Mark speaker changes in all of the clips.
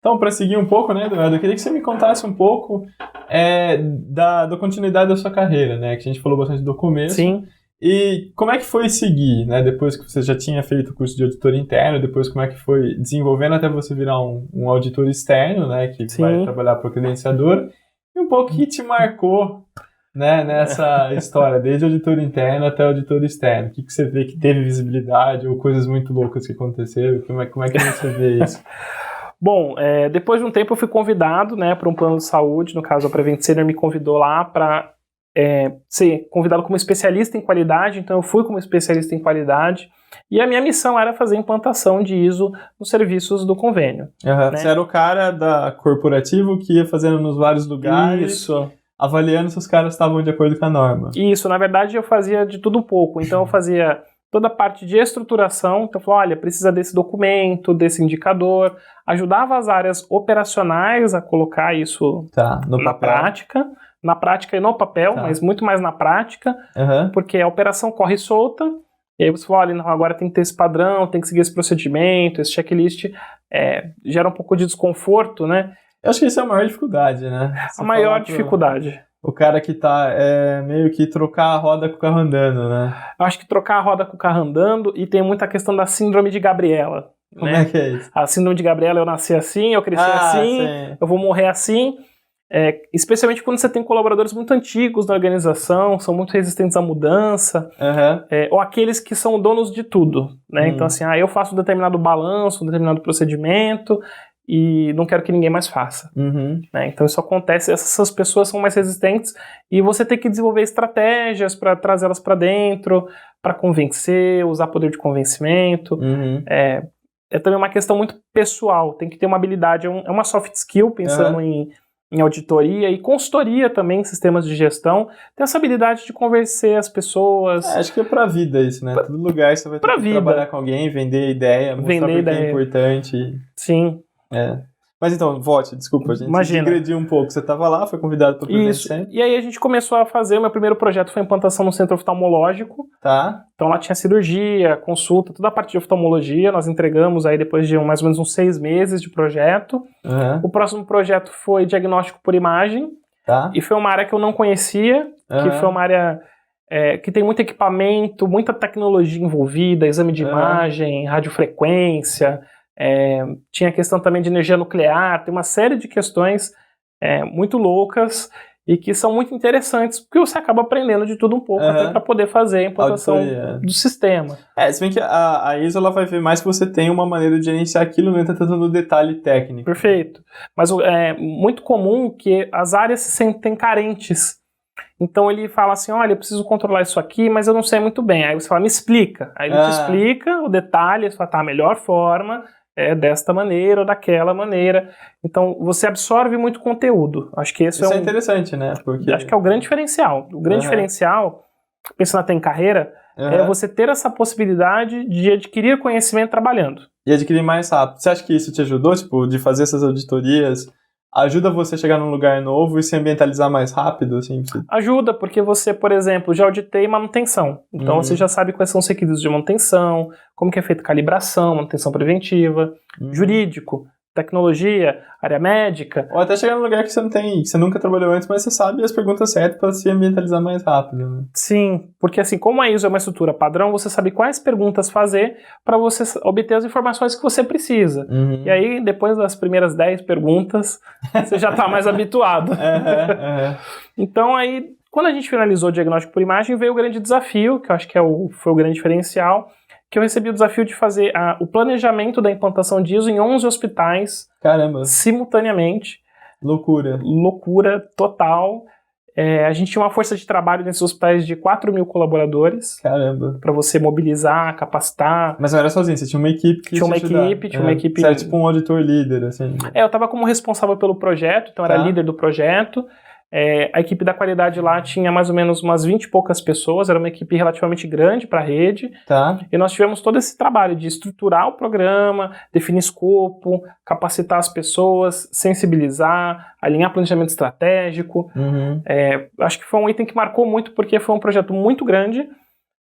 Speaker 1: Então, para seguir um pouco, né, Eduardo, eu queria que você me contasse um pouco da continuidade da sua carreira, né? Que a gente falou bastante do começo.
Speaker 2: Sim.
Speaker 1: E como é que foi seguir, né? Depois que você já tinha feito o curso de auditor interno, depois como é que foi desenvolvendo até você virar um auditor externo, né? Que vai trabalhar para o credenciador. E um pouco que te marcou, né, nessa história, desde auditor interno até auditor externo. O que você vê que teve visibilidade ou coisas muito loucas que aconteceram? Como é que você vê isso?
Speaker 2: Bom, depois de um tempo eu fui convidado, né, para um plano de saúde, no caso a Prevent Senior me convidou lá para ser convidado como especialista em qualidade, então eu fui como especialista em qualidade, e a minha missão era fazer implantação de ISO nos serviços do convênio.
Speaker 1: Né? Você era o cara da corporativo que ia fazendo nos vários lugares, avaliando se os caras estavam de acordo com a norma.
Speaker 2: Isso, na verdade eu fazia de tudo um pouco, então eu fazia toda a parte de estruturação, então eu falava, olha, precisa desse documento, desse indicador, ajudava as áreas operacionais a colocar isso na prática e no papel, mas muito mais na prática, porque a operação corre solta, e aí você fala, olha, não, agora tem que ter esse padrão, tem que seguir esse procedimento, esse checklist, gera um pouco de desconforto, né?
Speaker 1: Eu acho que essa é a maior dificuldade, né?
Speaker 2: A maior dificuldade.
Speaker 1: O cara que tá meio que trocar a roda com o carro andando, né?
Speaker 2: Eu acho que trocar a roda com o carro andando, e tem muita questão da síndrome de Gabriela.
Speaker 1: Como é que é isso?
Speaker 2: A síndrome de Gabriela, eu nasci assim, eu cresci assim, sim. Eu vou morrer assim. Especialmente quando você tem colaboradores muito antigos na organização, são muito resistentes à mudança, ou aqueles que são donos de tudo, né? Então assim, eu faço um determinado balanço, um determinado procedimento, e não quero que ninguém mais faça. Né? Então isso acontece, essas pessoas são mais resistentes, e você tem que desenvolver estratégias para trazê-las para dentro, para convencer, usar poder de convencimento. É também uma questão muito pessoal, tem que ter uma habilidade, é uma soft skill, pensando em auditoria e consultoria também, sistemas de gestão, ter essa habilidade de convencer as pessoas.
Speaker 1: Acho que é pra vida isso, né? Todo lugar você vai ter que trabalhar com alguém, vender ideia, mostrar porque é importante.
Speaker 2: Sim.
Speaker 1: Mas então, volte, desculpa, a gente digrediu um pouco. Você estava lá, foi convidado para o Prevent Senior.
Speaker 2: E aí a gente começou a fazer, o meu primeiro projeto foi a implantação no centro oftalmológico. Então lá tinha cirurgia, consulta, toda a parte de oftalmologia, nós entregamos aí depois de mais ou menos uns 6 meses de projeto. O próximo projeto foi diagnóstico por imagem, e foi uma área que eu não conhecia, que foi uma área que tem muito equipamento, muita tecnologia envolvida, exame de imagem, radiofrequência, tinha a questão também de energia nuclear, tem uma série de questões muito loucas e que são muito interessantes, porque você acaba aprendendo de tudo um pouco, até para poder fazer a implantação do sistema.
Speaker 1: Se bem que a ISO ela vai ver mais que você tem uma maneira de gerenciar aquilo, não entra tanto no detalhe técnico.
Speaker 2: Perfeito. Mas é muito comum que as áreas se sentem carentes. Então ele fala assim, olha, eu preciso controlar isso aqui, mas eu não sei muito bem. Aí você fala, me explica. Aí ele te explica o detalhe, você fala, a melhor forma é desta maneira ou daquela maneira. Então você absorve muito conteúdo. Acho que isso é
Speaker 1: interessante, né? Porque...
Speaker 2: Acho que é o grande diferencial. O grande diferencial, pensando até em carreira, é você ter essa possibilidade de adquirir conhecimento trabalhando.
Speaker 1: E adquirir mais rápido. Você acha que isso te ajudou, tipo, de fazer essas auditorias? Ajuda você a chegar num lugar novo e se ambientalizar mais rápido? Assim?
Speaker 2: Ajuda, porque você, por exemplo, já auditei manutenção. Então você já sabe quais são os requisitos de manutenção, como que é feita calibração, manutenção preventiva, jurídico, tecnologia, área médica.
Speaker 1: Ou até chegar num lugar que você nunca trabalhou antes, mas você sabe as perguntas certas para se ambientalizar mais rápido. Né?
Speaker 2: Sim, porque assim, como a ISO é uma estrutura padrão, você sabe quais perguntas fazer para você obter as informações que você precisa. E aí, depois das primeiras 10 perguntas, você já está mais habituado. Então aí, quando a gente finalizou o diagnóstico por imagem, veio o grande desafio, que eu acho que foi o grande diferencial, que eu recebi o desafio de fazer o planejamento da implantação de ISO em 11 hospitais.
Speaker 1: Caramba!
Speaker 2: Simultaneamente.
Speaker 1: Loucura.
Speaker 2: Loucura total. A gente tinha uma força de trabalho nesses hospitais de 4 mil colaboradores.
Speaker 1: Caramba!
Speaker 2: Para você mobilizar, capacitar.
Speaker 1: Mas não era sozinho, você tinha uma equipe que
Speaker 2: tinha uma equipe.
Speaker 1: Você era tipo um auditor líder, assim.
Speaker 2: Eu estava como responsável pelo projeto, então era líder do projeto. A equipe da qualidade lá tinha mais ou menos umas 20 e poucas pessoas, era uma equipe relativamente grande para a rede, e nós tivemos todo esse trabalho de estruturar o programa, definir escopo, capacitar as pessoas, sensibilizar, alinhar planejamento estratégico. Acho que foi um item que marcou muito, porque foi um projeto muito grande,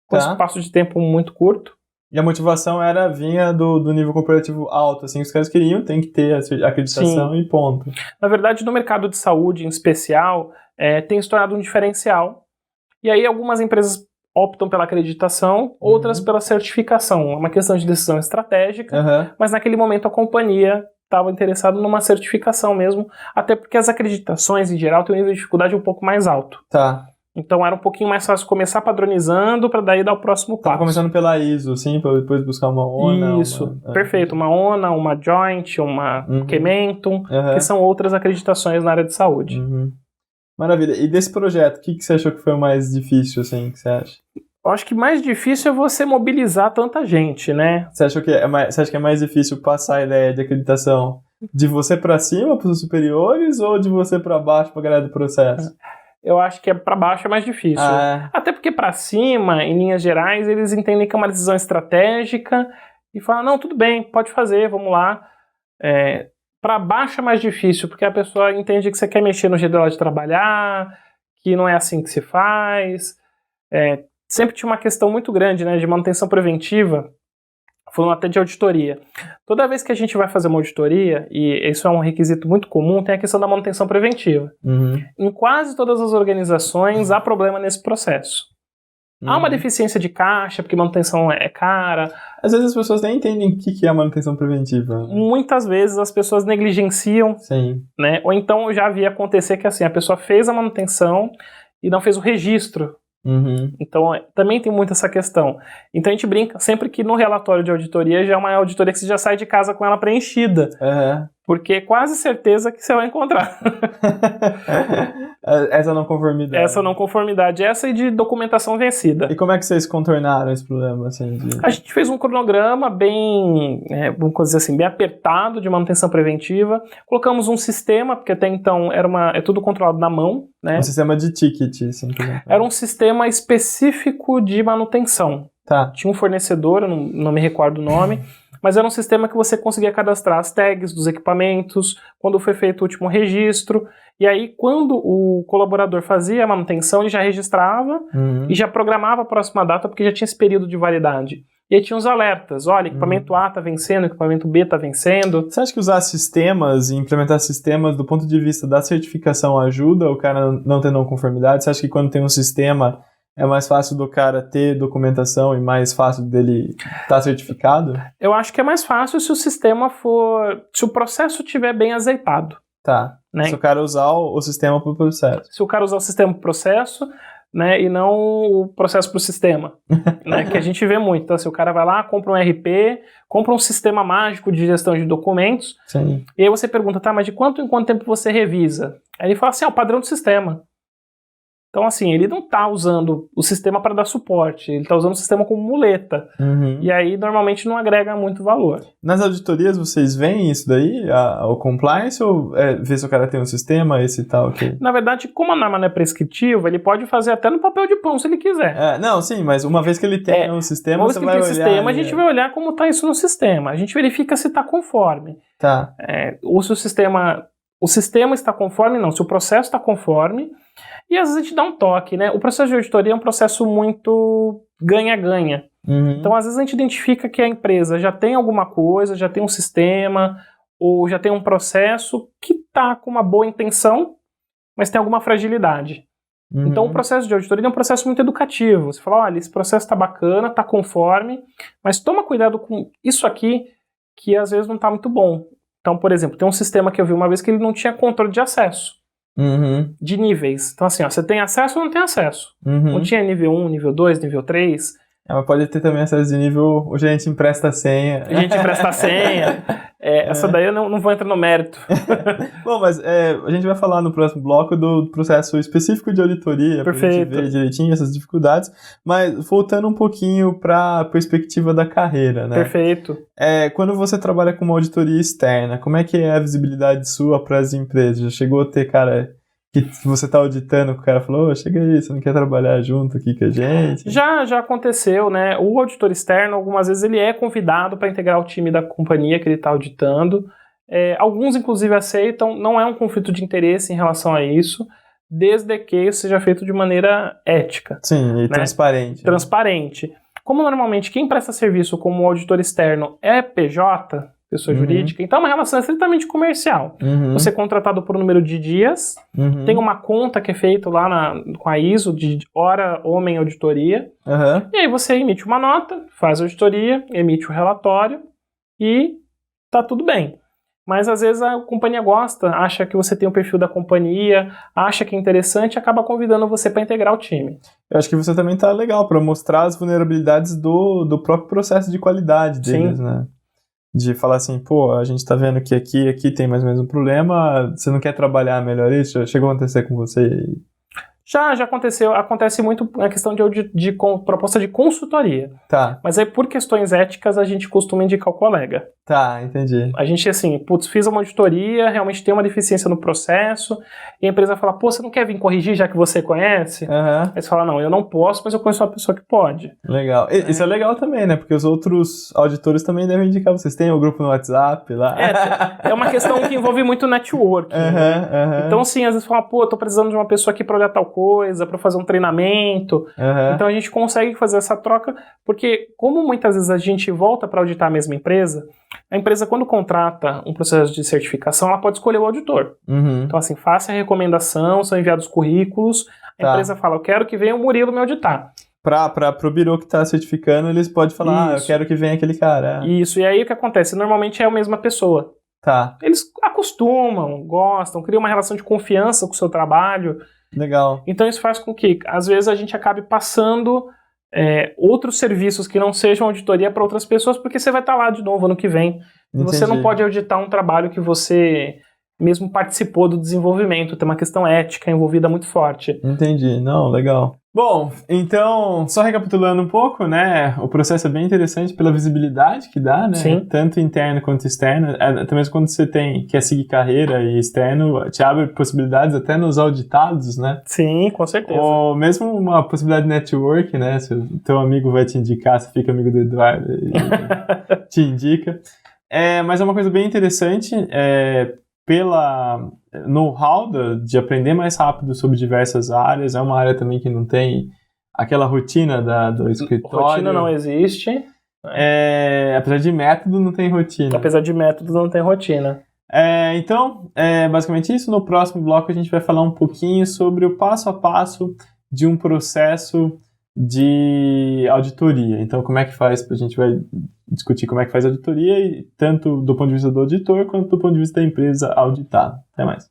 Speaker 2: com espaço de tempo muito curto.
Speaker 1: E a motivação vinha do nível corporativo alto, assim, os caras queriam, tem que ter a acreditação. Sim. E ponto.
Speaker 2: Na verdade, no mercado de saúde, em especial, tem se tornado um diferencial. E aí algumas empresas optam pela acreditação, outras pela certificação. É uma questão de decisão estratégica, mas naquele momento a companhia estava interessada numa certificação mesmo, até porque as acreditações, em geral, têm um nível de dificuldade um pouco mais alto.
Speaker 1: Tá.
Speaker 2: Então era um pouquinho mais fácil começar padronizando para daí dar o próximo passo.
Speaker 1: Tava começando pela ISO, sim, para depois buscar uma ONA.
Speaker 2: Isso, perfeito. Uma ONA, uma Joint, uma Kementum, que são outras acreditações na área de saúde.
Speaker 1: Maravilha. E desse projeto, o que você achou que foi o mais difícil, assim, que você acha?
Speaker 2: Eu acho que mais difícil é você mobilizar tanta gente, né?
Speaker 1: Você acha que é mais difícil passar a ideia de acreditação de você para cima, para os superiores, ou de você para baixo, para a galera do processo?
Speaker 2: Eu acho que para baixo é mais difícil. Até porque para cima, em linhas gerais, eles entendem que é uma decisão estratégica e falam, não, tudo bem, pode fazer, vamos lá. Para baixo é mais difícil, porque a pessoa entende que você quer mexer no jeito dela de trabalhar, que não é assim que se faz. Sempre tinha uma questão muito grande, né, de manutenção preventiva, falando até de auditoria. Toda vez que a gente vai fazer uma auditoria, e isso é um requisito muito comum, tem a questão da manutenção preventiva. Em quase todas as organizações há problema nesse processo. Há uma deficiência de caixa, porque manutenção é cara.
Speaker 1: Às vezes as pessoas nem entendem o que é a manutenção preventiva.
Speaker 2: Muitas vezes as pessoas negligenciam.
Speaker 1: Sim.
Speaker 2: Né? Ou então eu já vi acontecer que assim, a pessoa fez a manutenção e não fez o registro. Então também tem muito essa questão. Então a gente brinca sempre que no relatório de auditoria já é uma auditoria que você já sai de casa com ela preenchida, porque é quase certeza que você vai encontrar
Speaker 1: essa não conformidade,
Speaker 2: essa e de documentação vencida.
Speaker 1: E como é que vocês contornaram esse problema? Assim,
Speaker 2: A gente fez um cronograma bem, vamos dizer assim, bem apertado de manutenção preventiva. Colocamos um sistema, porque até então é tudo controlado na mão, né?
Speaker 1: Um sistema de ticket, assim,
Speaker 2: era um sistema específico de manutenção.
Speaker 1: Tá.
Speaker 2: Tinha um fornecedor, eu não me recordo o nome, mas era um sistema que você conseguia cadastrar as tags dos equipamentos, quando foi feito o último registro, e aí quando o colaborador fazia a manutenção, ele já registrava e já programava a próxima data, porque já tinha esse período de validade. E aí tinha os alertas, olha, equipamento A está vencendo, equipamento B está vencendo.
Speaker 1: Você acha que usar sistemas e implementar sistemas do ponto de vista da certificação ajuda o cara não ter não conformidade? Você acha que quando tem um sistema é mais fácil do cara ter documentação e mais fácil dele estar certificado?
Speaker 2: Eu acho que é mais fácil se o sistema se o processo estiver bem azeitado.
Speaker 1: Tá. Né? Se o cara usar o sistema para o processo.
Speaker 2: Se o cara usar o sistema para o processo, né, e não o processo para o sistema, né, que a gente vê muito. Então, assim, o cara vai lá, compra um RP, compra um sistema mágico de gestão de documentos,
Speaker 1: Sim.
Speaker 2: E aí você pergunta, tá, mas de quanto em quanto tempo você revisa? Aí ele fala assim, o padrão do sistema. Então, assim, ele não está usando o sistema para dar suporte, ele está usando o sistema como muleta. E aí, normalmente, não agrega muito valor.
Speaker 1: Nas auditorias, vocês veem isso daí, o compliance, ou vê se o cara tem um sistema, esse tal? Okay?
Speaker 2: Na verdade, como a norma não é prescritiva, ele pode fazer até no papel de pão, se ele quiser.
Speaker 1: Não, sim, mas uma vez que ele tem um sistema,
Speaker 2: você vai olhar... Sistema, a gente vai olhar como está isso no sistema. A gente verifica se está conforme.
Speaker 1: Tá.
Speaker 2: Ou se o sistema está conforme, não. Se o processo está conforme... E às vezes a gente dá um toque, né? O processo de auditoria é um processo muito ganha-ganha. Então, às vezes a gente identifica que a empresa já tem alguma coisa, já tem um sistema, ou já tem um processo que está com uma boa intenção, mas tem alguma fragilidade. Então, o processo de auditoria é um processo muito educativo. Você fala, olha, esse processo está bacana, está conforme, mas toma cuidado com isso aqui, que às vezes não está muito bom. Então, por exemplo, tem um sistema que eu vi uma vez que ele não tinha controle de acesso. De níveis. Então assim, você tem acesso ou não tem acesso? Não tinha nível 1, nível 2, nível 3.
Speaker 1: Mas pode ter também acesso de nível, o gerente empresta a senha.
Speaker 2: A gente empresta a senha. Essa daí eu não vou entrar no mérito.
Speaker 1: Bom, mas a gente vai falar no próximo bloco do processo específico de auditoria.
Speaker 2: Perfeito.
Speaker 1: Pra gente ver direitinho essas dificuldades. Mas voltando um pouquinho para a perspectiva da carreira, né?
Speaker 2: Perfeito.
Speaker 1: Quando você trabalha com uma auditoria externa, como é que é a visibilidade sua para as empresas? Já chegou a ter, cara... que você tá auditando, que o cara falou, chega aí, você não quer trabalhar junto aqui com a gente?
Speaker 2: Já aconteceu, né? O auditor externo, algumas vezes, ele é convidado para integrar o time da companhia que ele está auditando. Alguns, inclusive, aceitam, não é um conflito de interesse em relação a isso, desde que isso seja feito de maneira ética.
Speaker 1: Sim, e né? Transparente.
Speaker 2: Transparente. como normalmente quem presta serviço como auditor externo é PJ, pessoa jurídica, então é uma relação estritamente comercial. Você é contratado por um número de dias, tem uma conta que é feita lá com a ISO de hora homem auditoria, e aí você emite uma nota, faz a auditoria, emite o relatório e tá tudo bem. Mas às vezes a companhia gosta, acha que você tem o perfil da companhia, acha que é interessante e acaba convidando você para integrar o time.
Speaker 1: Eu acho que você também tá legal para mostrar as vulnerabilidades do próprio processo de qualidade deles, né? De falar assim, pô, a gente tá vendo que aqui tem mais ou menos um problema, você não quer trabalhar melhor isso? Já chegou a acontecer com você?
Speaker 2: Já aconteceu, acontece muito a questão de proposta de consultoria.
Speaker 1: Tá.
Speaker 2: Mas aí por questões éticas a gente costuma indicar o colega.
Speaker 1: Tá, entendi.
Speaker 2: A gente assim, fiz uma auditoria, realmente tem uma deficiência no processo, e a empresa fala, pô, você não quer vir corrigir já que você conhece? Aí você fala, não, eu não posso, mas eu conheço uma pessoa que pode.
Speaker 1: Legal. Isso é legal também, né? Porque os outros auditores também devem indicar vocês. Tem o grupo no WhatsApp lá.
Speaker 2: É uma questão que envolve muito networking. Né? Então, sim, às vezes fala, pô, eu tô precisando de uma pessoa aqui pra olhar tal coisa, pra fazer um treinamento. Então a gente consegue fazer essa troca, porque como muitas vezes a gente volta pra auditar a mesma empresa, a empresa, quando contrata um processo de certificação, ela pode escolher o auditor. Então, assim, faça a recomendação, são enviados currículos, a empresa fala, eu quero que venha o Murilo me auditar.
Speaker 1: Pro birô que está certificando, eles podem falar, eu quero que venha aquele cara.
Speaker 2: Isso, e aí o que acontece? Normalmente é a mesma pessoa.
Speaker 1: Tá.
Speaker 2: Eles acostumam, gostam, criam uma relação de confiança com o seu trabalho.
Speaker 1: Legal.
Speaker 2: Então isso faz com que, às vezes, a gente acabe passando outros serviços que não sejam auditoria para outras pessoas, porque você vai estar lá de novo ano que vem. Entendi. Você não pode auditar um trabalho que você mesmo participou do desenvolvimento, tem uma questão ética envolvida muito forte.
Speaker 1: Entendi, não, legal. Bom, então, só recapitulando um pouco, né, o processo é bem interessante pela visibilidade que dá, né,
Speaker 2: Sim.
Speaker 1: Tanto interno quanto externo, até mesmo quando você quer seguir carreira e externo, te abre possibilidades até nos auditados, né.
Speaker 2: Sim, com certeza.
Speaker 1: Ou mesmo uma possibilidade de network, né, se o teu amigo vai te indicar, você fica amigo do Eduardo e te indica. Mas é uma coisa bem interessante, pela know-how de aprender mais rápido sobre diversas áreas, é uma área também que não tem aquela rotina do escritório.
Speaker 2: Rotina não existe.
Speaker 1: Apesar de método, não tem rotina.
Speaker 2: Apesar de método, não tem rotina.
Speaker 1: Então, basicamente isso. No próximo bloco a gente vai falar um pouquinho sobre o passo a passo de um processo de auditoria. Então, como é que faz? A gente vai discutir como é que faz a auditoria, tanto do ponto de vista do auditor, quanto do ponto de vista da empresa auditada. Até mais.